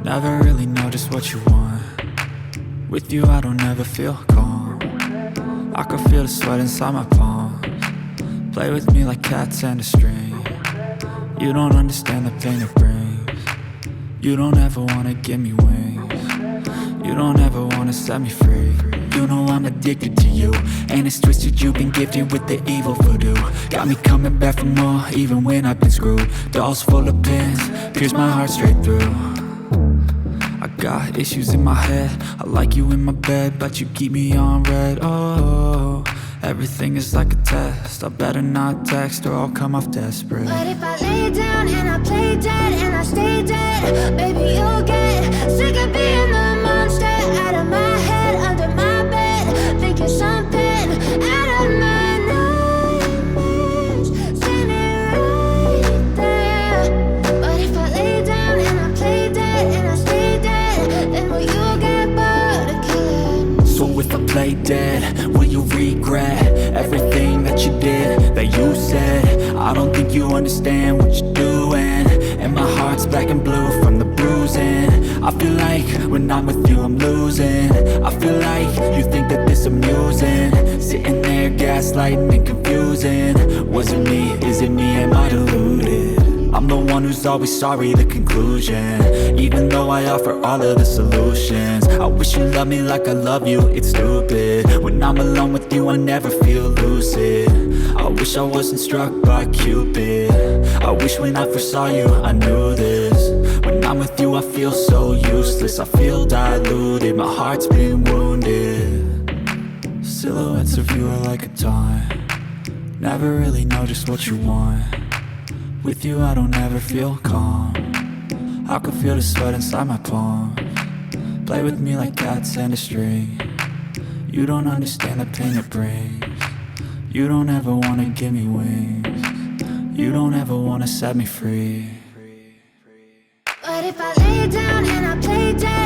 Never really know just what you want. With you I don't ever feel calm. I can feel the sweat inside my palms. Play with me like cats and a string. You don't understand the pain it brings. You don't ever wanna give me wings. You don't ever wanna set me free. You know I'm addicted to you, and it's twisted, you've been gifted with the evil voodoo. Got me coming back for more, even when I've been screwed. Dolls full of pins, pierce my heart straight through. I got issues in my head, I like you in my bed, but you keep me on red. Oh, everything is like a test, I better not text or I'll come off desperate. But if I lay down and I play dead and I stay dead, baby you'll get sick of being the monster out of my head, under my bed, thinking something out of my nightmares, standing right there. But if I lay down and I play dead and I stay dead, then will you get bored of killing? So if I play dead, will you regret everything that you did, that you said? I don't think you understand what you're doing, and my heart's black and blue from the bruising. I feel like when I'm with you I'm losing. I feel like you think that this amusing, sitting there gaslighting and confusing. Was it me? Is it me? Am I deluded? I'm the one who's always sorry, the conclusion. Even though I offer all of the solutions, I wish you loved me like I love you, it's stupid. When I'm alone with you I never feel lucid. I wish I wasn't struck by Cupid. I wish when I first saw you I knew this. When I'm with you I feel so useless, I feel diluted, my heart's been wounded. Silhouettes of you are like a taunt. Never really know just what you want. With you I don't ever feel calm. I can feel the sweat inside my palms. Play with me like cats and a string. You don't understand the pain it brings. You don't ever wanna give me wings. You don't ever wanna set me free. But if I lay down and I play dead